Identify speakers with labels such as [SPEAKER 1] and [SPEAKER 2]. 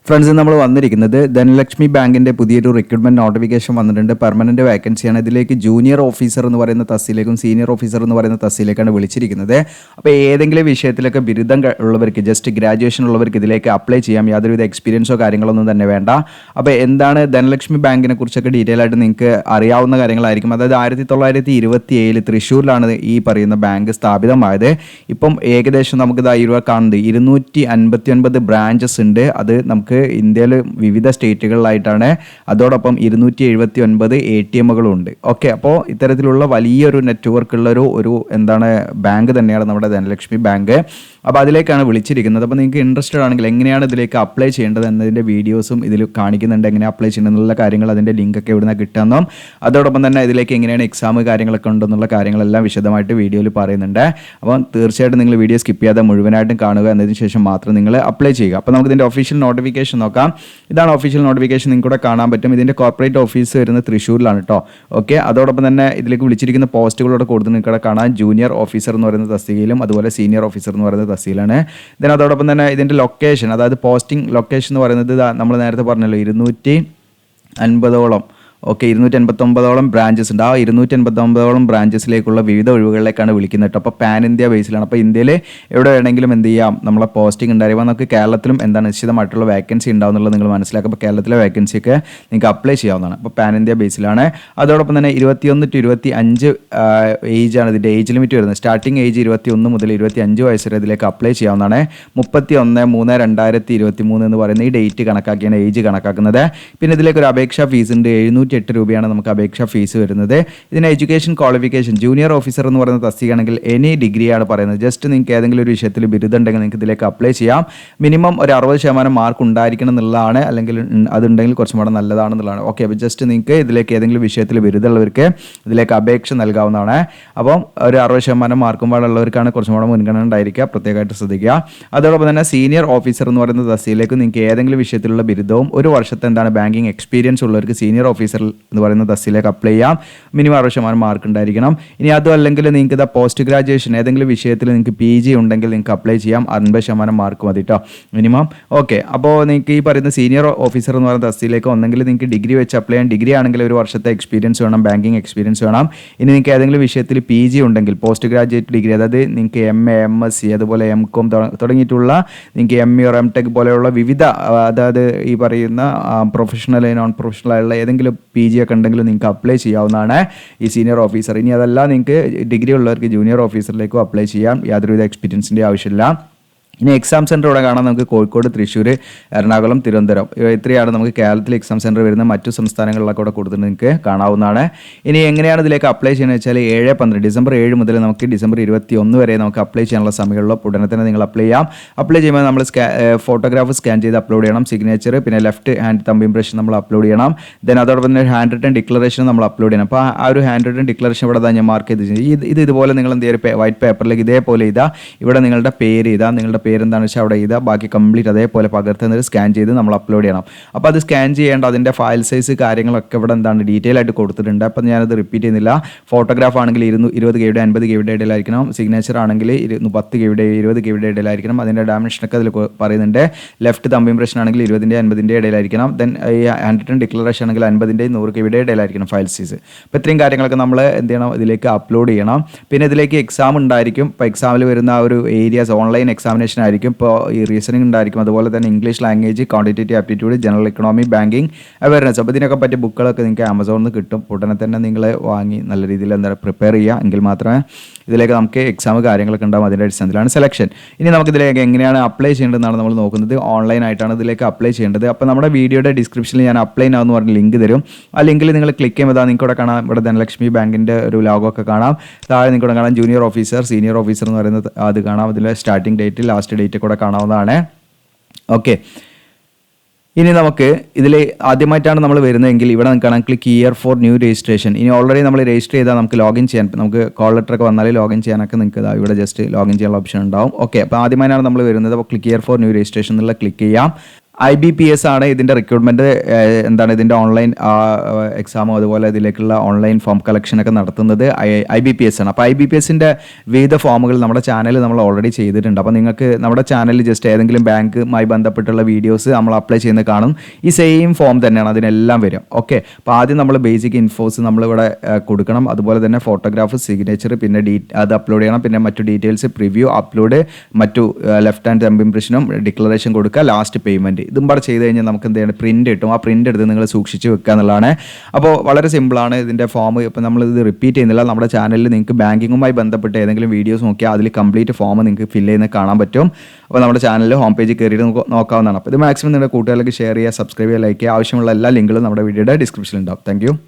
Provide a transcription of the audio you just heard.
[SPEAKER 1] Friends നമ്മൾ വന്നിരിക്കുന്നത് ധനലക്ഷ്മി ബാങ്കിൻ്റെ പുതിയൊരു റിക്രൂട്ട്മെൻറ്റ് നോട്ടിഫിക്കേഷൻ വന്നിട്ടുണ്ട്. പെർമനൻറ്റ് വേക്കൻസിയാണ്. ഇതിലേക്ക് ജൂനിയർ ഓഫീസർ എന്ന് പറയുന്ന തസ്തിയിലേക്കും സീനിയർ ഓഫീസർ എന്ന് പറയുന്ന തസ്തിയിലേക്കാണ് വിളിച്ചിരിക്കുന്നത്. അപ്പോൾ ഏതെങ്കിലും വിഷയത്തിലൊക്കെ ബിരുദം ഉള്ളവർക്ക്, ജസ്റ്റ് ഗ്രാജുവേഷൻ ഉള്ളവർക്ക് ഇതിലേക്ക് അപ്ലൈ ചെയ്യാം. യാതൊരുവിധ എക്സ്പീരിയൻസോ കാര്യങ്ങളൊന്നും തന്നെ വേണ്ട. അപ്പോൾ എന്താണ് ധനലക്ഷ്മി ബാങ്കിനെ കുറിച്ചൊക്കെ ഡീറ്റെയിൽ ആയിട്ട് നിങ്ങൾക്ക് അറിയാവുന്ന കാര്യങ്ങളായിരിക്കും. അതായത് 1927 തൃശ്ശൂരിലാണ് ഈ പറയുന്ന ബാങ്ക് സ്ഥാപിതമായത്. ഇപ്പം ഏകദേശം നമുക്ക് കാണുന്നത് 259 ബ്രാഞ്ചസ് ഉണ്ട്. അത് നമുക്ക് ഇന്ത്യയിൽ വിവിധ സ്റ്റേറ്റുകളിലായിട്ടാണ്. അതോടൊപ്പം 279 ATMകളും ഉണ്ട്. ഓക്കെ, അപ്പോൾ ഇത്തരത്തിലുള്ള വലിയൊരു നെറ്റ്വർക്ക് ഉള്ള ഒരു ബാങ്ക് തന്നെയാണ് നമ്മുടെ ധനലക്ഷ്മി ബാങ്ക്. അപ്പോൾ അതിലേക്കാണ് വിളിച്ചിരിക്കുന്നത്. അപ്പോൾ നിങ്ങൾക്ക് ഇൻട്രസ്റ്റഡ് ആണെങ്കിൽ എങ്ങനെയാണ് ഇതിലേക്ക് അപ്ലൈ ചെയ്യേണ്ടത് എന്നതിൻ്റെ വീഡിയോസും ഇതിൽ കാണിക്കുന്നുണ്ട്. എങ്ങനെ അപ്ലൈ ചെയ്യണമെന്നുള്ള കാര്യങ്ങൾ, അതിൻ്റെ ലിങ്കൊക്കെ ഇവിടുന്ന് കിട്ടുമെന്നും അതോടൊപ്പം തന്നെ ഇതിലേക്ക് എങ്ങനെയാണ് എക്സാം കാര്യങ്ങളൊക്കെ ഉണ്ടെന്നുള്ള കാര്യങ്ങളെല്ലാം വിശദമായിട്ട് വീഡിയോയിൽ പറയുന്നുണ്ട്. അപ്പോൾ തീർച്ചയായിട്ടും നിങ്ങൾ വീഡിയോ സ്കിപ്പ് ചെയ്യാതെ മുഴുവനായിട്ടും കാണുക. എന്നതിന് ശേഷം മാത്രം നിങ്ങൾ അപ്ലൈ ചെയ്യുക. അപ്പോൾ നമുക്ക് ഇതിൻ്റെ ഒഫീഷ്യൽ നോട്ടിഫിക്കേഷൻ നോക്കാം. ഇതാണ് ഒഫീഷ്യൽ നോട്ടിഫിക്കേഷൻ. നിങ്ങൾക്ക് കൂടെ കാണാൻ പറ്റും. ഇതിൻ്റെ കോർപ്പറേറ്റ് ഓഫീസ് വരുന്നത് തൃശ്ശൂരിലാണ് കേട്ടോ. ഓക്കെ, അതോടൊപ്പം തന്നെ ഇതിലേക്ക് വിളിച്ചിരിക്കുന്ന പോസ്റ്റുകളോട് കൊടുത്ത് നിങ്ങൾക്ക് കാണാൻ ജൂനിയർ ഓഫീസർ എന്ന് പറയുന്ന തസ്തികയിലും അതുപോലെ സീനിയർ ഓഫീസർ എന്ന് പറയുന്ന തസ്തികയിലാണ്. ഇതിന് അതോടൊപ്പം തന്നെ ഇതിൻ്റെ ലൊക്കേഷൻ, അതായത് പോസ്റ്റിംഗ് ലൊക്കേഷൻ എന്ന് പറയുന്നത് നമ്മൾ നേരത്തെ പറഞ്ഞല്ലോ 250ഓളം 289ഓളം ബ്രാഞ്ചസ് ഉണ്ട്. ആ 289ഓളം ബ്രാഞ്ചസിലേക്കുള്ള വിവിധ ഒഴിവുകളിലേക്കാണ് വിളിക്കുന്നത് കേട്ടോ. അപ്പോൾ പാൻ ഇന്ത്യ ബേസിലാണ്. അപ്പോൾ ഇന്ത്യയിൽ എവിടെ വേണമെങ്കിലും എന്ത് ചെയ്യാം, നമ്മളെ പോസ്റ്റിംഗ് ഉണ്ടായിരിക്കും. നമുക്ക് കേരളത്തിലും നിശ്ചിതമായിട്ടുള്ള വേക്കൻസി ഉണ്ടാവുന്നുള്ളത് നിങ്ങൾ മനസ്സിലാക്കുക. അപ്പോൾ കേരളത്തിലെ വേക്കൻസിയൊക്കെ നിങ്ങൾക്ക് അപ്ലൈ ചെയ്യാവുന്നതാണ്. അപ്പോൾ പാൻ ഇന്ത്യ ബേസിലാണ്. അതോടൊപ്പം തന്നെ 21 to 25 ഏജാണ് ഇതിൻ്റെ ഏജ് ലിമിറ്റ് വരുന്നത്. സ്റ്റാർട്ടിംഗ് ഏജ് 21 മുതൽ 25 വയസ്സ് വരെ ഇതിലേക്ക് അപ്ലൈ ചെയ്യാവുന്നതാണ്. 31/3/2023 എന്ന് പറയുന്ന ഈ ഡേറ്റ് കണക്കാക്കിയാണ് ഏജ് കണക്കാക്കുന്നത്. പിന്നെ ഇതിലേക്ക് ഒരു അപേക്ഷാ ഫീസ് ഉണ്ട്. 708 രൂപയാണ് നമുക്ക് അപേക്ഷാ ഫീസ് വരുന്നത്. ഇതിന് എഡ്യൂക്കേഷൻ ക്വാളിഫിക്കേഷൻ ജൂനിയർ ഓഫീസർ എന്ന് പറയുന്ന തസ്തികയാണെങ്കിൽ എനി ഡിഗ്രിയാണ് പറയുന്നത്. ജസ്റ്റ് നിങ്ങൾക്ക് ഏതെങ്കിലും ഒരു വിഷയത്തിൽ ബിരുദം ഉണ്ടെങ്കിൽ നിങ്ങൾക്ക് ഇതിലേക്ക് അപ്ലൈ ചെയ്യാം. മിനിമം ഒരു 60% മാർക്ക് ഉണ്ടായിരിക്കണം എന്നുള്ളതാണ്. അല്ലെങ്കിൽ അതുണ്ടെങ്കിൽ കുറച്ചും കൂടെ നല്ലതാണെന്നുള്ളതാണ്. ഓക്കെ, അപ്പോൾ ജസ്റ്റ് നിങ്ങൾക്ക് ഇതിലേക്ക് ഏതെങ്കിലും വിഷയത്തിൽ ബിരുദമുള്ളവർക്ക് ഇതിലേക്ക് അപേക്ഷ നൽകാവുന്നതാണ്. അപ്പം ഒരു 60% മാർക്കും പാടുള്ളവർക്കാണ് കുറച്ചും കൂടെ മുൻഗണന ഉണ്ടായിരിക്കുക. പ്രത്യേകമായിട്ട് ശ്രദ്ധിക്കുക. അതോടൊപ്പം തന്നെ സീനിയർ ഓഫീസർ എന്ന് പറയുന്ന തസ്തികയിലേക്ക് നിങ്ങൾക്ക് ഏതെങ്കിലും വിഷയത്തിലുള്ള ബിരുദവും ഒരു വർഷത്തെ ബാങ്കിങ് എക്സ്പീരിയൻസ് ഉള്ളവർക്ക് സീനിയർ ഓഫീസർ എന്ന് പറയുന്ന തസ്തിയിലേക്ക് അപ്ലൈ ചെയ്യാം. മിനിമം 60% മാർക്ക് ഉണ്ടായിരിക്കണം. ഇനി അതും അല്ലെങ്കിൽ നിങ്ങൾക്ക് പോസ്റ്റ് ഗ്രാജുവേഷൻ ഏതെങ്കിലും വിഷയത്തിൽ നിങ്ങൾക്ക് PG ഉണ്ടെങ്കിൽ നിങ്ങൾക്ക് അപ്ലൈ ചെയ്യാം. 50% മാർക്ക് മതി കേട്ടോ മിനിമം. ഓക്കെ, അപ്പോൾ നിങ്ങൾക്ക് ഈ പറയുന്ന സീനിയർ ഓഫീസർ എന്ന് പറയുന്ന തസ്തിയിലേക്ക് ഒന്നെങ്കിൽ നിങ്ങൾക്ക് ഡിഗ്രി വെച്ച് അപ്ലൈ ചെയ്യാം. ഡിഗ്രി ആണെങ്കിൽ ഒരു വർഷത്തെ എക്സ്പീരിയൻസ് വേണം, ബാങ്കിങ് എക്സ്പീരിയൻസ് വേണം. ഇനി നിങ്ങൾക്ക് ഏതെങ്കിലും വിഷയത്തിൽ PG ഉണ്ടെങ്കിൽ പോസ്റ്റ് ഗ്രാജുവേറ്റ് ഡിഗ്രി, അതായത് നിങ്ങൾക്ക് MA MSc അതുപോലെ MCOM തുടങ്ങിയിട്ടുള്ള നിങ്ങൾക്ക് ME or MTech പോലെയുള്ള വിവിധ, അതായത് ഈ പറയുന്ന പ്രൊഫഷണൽ നോൺ പ്രൊഫഷണൽ ആയുള്ള ഏതെങ്കിലും PG ഒക്കെ ഉണ്ടെങ്കിൽ നിങ്ങൾക്ക് അപ്ലൈ ചെയ്യാവുന്നതാണ് ഈ സീനിയർ ഓഫീസർ. ഇനി അതല്ല നിങ്ങൾക്ക് ഡിഗ്രി ഉള്ളവർക്ക് ജൂനിയർ ഓഫീസറിലേക്കും അപ്ലൈ ചെയ്യാം. യാതൊരുവിധ എക്സ്പീരിയൻസിൻ്റെ ആവശ്യമില്ല. ഇനി എക്സാം സെൻറ്റർ ഇവിടെ കാണാം. നമുക്ക് കോഴിക്കോട്, തൃശ്ശൂർ, എറണാകുളം, തിരുവനന്തപുരം ഇത്രയാണ് നമുക്ക് കേരളത്തിൽ എക്സാം സെൻറ്റർ വരുന്ന. മറ്റു സംസ്ഥാനങ്ങളിലൊക്കെ ഇവിടെ കൊടുത്തിട്ട് നിങ്ങൾക്ക് കാണാവുന്നതാണ്. ഇനി എങ്ങനെയാണ് ഇതിലേക്ക് അപ്ലൈ ചെയ്യുന്നത് വെച്ചാൽ ഡിസംബർ 7 മുതൽ നമുക്ക് ഡിസംബർ 21 വരെ നമുക്ക് അപ്ലൈ ചെയ്യാനുള്ള സമയമുള്ള ഉടനെ തന്നെ നിങ്ങൾ അപ്ലൈ ചെയ്യാം. അപ്ലൈ ചെയ്യുമ്പോൾ നമ്മൾ ഫോട്ടോഗ്രാഫ് സ്കാൻ ചെയ്ത് അപ്ലോഡ് ചെയ്യണം. സിഗ്നേച്ചർ, പിന്നെ ലെഫ്റ്റ് ഹാൻഡ് തമ്പ് ഇംപ്രഷൻ നമ്മൾ അപ്ലോഡ് ചെയ്യണം. ദെൻ അതോടൊപ്പം തന്നെ ഹാൻഡ് റിട്ടൺ ഡിക്ലറേഷൻ നമ്മൾ അപ്ലോഡ് ചെയ്യണം. അപ്പോൾ ആ ഒരു ഹാൻഡ് റിട്ടൺ ഡിക്ലറേഷൻ ഇവിടെ ഞാൻ മാർക്ക് ചെയ്ത് ഇതുപോലെ നിങ്ങൾ എന്ത് ചെയ്യുക, വൈറ്റ് പേപ്പറിലേക്ക് ഇതേപോലെ ഇതാ ഇവിടെ നിങ്ങളുടെ പേര് ഇതാ, നിങ്ങളുടെ പേരെന്താണെന്ന് വെച്ചാൽ അവിടെ ചെയ്താൽ ബാക്കി കംപ്ലീറ്റ് അതേപോലെ പകർത്തുന്നത് സ്കാൻ ചെയ്ത് നമ്മൾ അപ്ലോഡ് ചെയ്യണം. അപ്പോൾ അത് സ്കാൻ ചെയ്യേണ്ട അതിൻ്റെ ഫയൽ സൈസ് കാര്യങ്ങളൊക്കെ ഇവിടെ ഡീറ്റെയിൽ ആയിട്ട് കൊടുത്തിട്ടുണ്ട്. അപ്പോൾ ഞാനത് റിപ്പീറ്റ് ചെയ്യുന്നില്ല. ഫോട്ടോഗ്രാഫ് ആണെങ്കിൽ 20 KB 50 KB ഇടയിലായിരിക്കണം. സിഗ്നേച്ചർ ആണെങ്കിൽ 10 KB 20 KB ഇടയിലായിരിക്കണം. അതിൻ്റെ ഡയമെൻഷനൊക്കെ അതിൽ പറയുന്നുണ്ട്. ലെഫ്റ്റ് തമ്പ് ഇംപ്രഷൻ ആണെങ്കിൽ 20 50 ഇടയിലായിരിക്കണം. ദെൻ ഈ ഹാൻഡ് റിട്ടൺ ഡിക്ലറേഷൻ ആണെങ്കിൽ 50 100 KB ഇടയിലായിരിക്കണം ഫയൽ സൈസ്. അപ്പോൾ ഇത്രയും കാര്യങ്ങളൊക്കെ നമ്മൾ എന്ത് ചെയ്യണം, ഇതിലേക്ക് അപ്ലോഡ് ചെയ്യണം. പിന്നെ ഇതിലേക്ക് എക്സാം ഉണ്ടായിരിക്കും. ഇപ്പോൾ എക്സാമിൽ വരുന്ന ആ ഒരു ഏരിയാസ് ഓൺലൈൻ എക്സാമിനേഷൻ ആയിരിക്കും. ഇപ്പോൾ ഈ റീസണിംഗ് ഉണ്ടായിരിക്കും. അതുപോലെ തന്നെ English language, quantitative aptitude, general economy, banking awareness. അപ്പോൾ ഇതിനൊക്കെ പറ്റിയ ബുക്കുകളൊക്കെ നിങ്ങൾക്ക് ആമസോണിൽ നിന്ന് കിട്ടും. ഉടനെ തന്നെ നിങ്ങൾ വാങ്ങി നല്ല രീതിയിൽ പ്രിപ്പയർ ചെയ്യുക. എങ്കിൽ മാത്രമേ ഇതിലേക്ക് നമുക്ക് എക്സാം കാര്യങ്ങളൊക്കെ ഉണ്ടാകും. അതിൻ്റെ അടിസ്ഥാനത്തിലാണ് സെലക്ഷൻ. ഇനി നമുക്കിതിലേക്ക് എങ്ങനെയാണ് അപ്ലൈ ചെയ്യേണ്ടതെന്നാണ് നമ്മൾ നോക്കുന്നത്. ഓൺലൈനായിട്ടാണ് ഇതിലേക്ക് അപ്ലൈ ചെയ്യേണ്ടത്. അപ്പോൾ നമ്മുടെ വീഡിയോയുടെ ഡിസ്ക്രിപ്ഷനിൽ ഞാൻ അപ്ലൈ നൗ എന്ന് പറഞ്ഞ ലിങ്ക് തരും. ആ ലിങ്കിൽ നിങ്ങൾ ക്ലിക്ക് ചെയ്യുമ്പോൾ നിങ്ങൾക്ക് ഇവിടെ കാണാം, ഇവിടെ ധനലക്ഷ്മി ബാങ്കിൻ്റെ ഒരു ലോഗോ ഒക്കെ കാണാം. താഴെ നിങ്ങൾക്ക് കാണാം ജൂനിയർ ഓഫീസർ, സീനിയർ ഓഫീസർ എന്ന് പറയുന്നത് അത് കാണാം. അതിലെ സ്റ്റാർട്ടിംഗ് ഡേറ്റ്, ലാസ്റ്റ് ഡേറ്റ് കൂടെ കാണാവുന്നതാണ്. ഓക്കെ, ഇനി നമുക്ക് ഇതിൽ ആദ്യമായിട്ടാണ് നമ്മൾ വരുന്നതെങ്കിൽ ഇവിടെ നമുക്ക് കാണാം click here for new registration. ഇനി ഓൾറെഡി നമ്മൾ രജിസ്റ്റർ ചെയ്താൽ നമുക്ക് ലോഗിൻ ചെയ്യാൻ, നമുക്ക് കോൾ ലെറ്റർ ഒക്കെ വന്നാൽ ലോഗിൻ ചെയ്യാനൊക്കെ നിങ്ങൾക്ക് ഇവിടെ ജസ്റ്റ് ലോഗിൻ ചെയ്യാനുള്ള ഓപ്ഷൻ ഉണ്ടാവും. ഓക്കെ, അപ്പോൾ ആദ്യമായാണ് നമ്മൾ വരുന്നത്. അപ്പോൾ click here for new registration എന്നുള്ള ക്ലിക്ക് ചെയ്യാം. IBPS ആണ് ഇതിൻ്റെ റിക്രൂട്ട്മെൻറ്റ്. എന്താണ് ഇതിൻ്റെ ഓൺലൈൻ എക്സാമും അതുപോലെ ഇതിലേക്കുള്ള ഓൺലൈൻ ഫോം കളക്ഷനൊക്കെ നടത്തുന്നത് IBPS ആണ്. അപ്പോൾ IBPSൻ്റെ വിവിധ ഫോമുകൾ നമ്മുടെ ചാനലിൽ നമ്മൾ ഓൾറെഡി ചെയ്തിട്ടുണ്ട്. അപ്പോൾ നിങ്ങൾക്ക് നമ്മുടെ ചാനലിൽ ജസ്റ്റ് ഏതെങ്കിലും ബാങ്കുമായി ബന്ധപ്പെട്ടുള്ള വീഡിയോസ് നമ്മൾ അപ്ലൈ ചെയ്യുന്നത് കാണും. ഈ സെയിം ഫോം തന്നെയാണ് അതിനെല്ലാം വരും. ഓക്കെ, അപ്പോൾ ആദ്യം നമ്മൾ ബേസിക് ഇൻഫോസ് നമ്മളിവിടെ കൊടുക്കണം. അതുപോലെ തന്നെ ഫോട്ടോഗ്രാഫ്, സിഗ്നേച്ചർ, പിന്നെ അത് അപ്ലോഡ് ചെയ്യണം. പിന്നെ മറ്റു ഡീറ്റെയിൽസ്, പ്രിവ്യൂ, അപ്ലോഡ്, മറ്റു ലെഫ്റ്റ് ഹാൻഡ് തമ്പ് ഇംപ്രഷനും ഡിക്ലറേഷൻ കൊടുക്കുക, ലാസ്റ്റ് പേയ്മെൻറ്റ്. ഇതും പാടെ ചെയ്ത് കഴിഞ്ഞാൽ നമുക്ക് എന്ത് ചെയ്യണം, പ്രിൻ്റ് കിട്ടും. ആ പ്രിൻ്റ് എടുത്ത് നിങ്ങൾ സൂക്ഷിച്ച് വെക്കുക എന്നുള്ളതാണ്. അപ്പോൾ വളരെ സിമ്പിളാണ് ഇതിൻ്റെ ഫോം. ഇപ്പോൾ നമ്മളിത് റിപ്പീറ്റ് ചെയ്യുന്നില്ല. നമ്മുടെ ചാനലിൽ നിങ്ങൾക്ക് ബാങ്കിങ്ങുമായി ബന്ധപ്പെട്ട് ഏതെങ്കിലും വീഡിയോസ് നോക്കിയാൽ അതിൽ കംപ്ലീറ്റ് ഫോം നിങ്ങൾക്ക് ഫില്ല് ചെയ്യുന്നത് കാണാൻ പറ്റും. അപ്പോൾ നമ്മുടെ ചാനലിൽ ഹോം പേജിൽ കയറിയിട്ട് നോക്കാവുന്നതാണ്. അപ്പോൾ ഇത് മാക്സിമം നിങ്ങളുടെ കൂട്ടുകാർക്ക് ഷെയർ ചെയ്യുക, സബ്സ്ക്രൈബ് ചെയ്യുക, ലൈക്ക് ചെയ്യുക. ആവശ്യമുള്ള എല്ലാ ലിങ്കുകളും നമ്മുടെ വീഡിയോയുടെ ഡിസ്ക്രിപ്ഷനിൽ ഉണ്ടാവും. Thank you.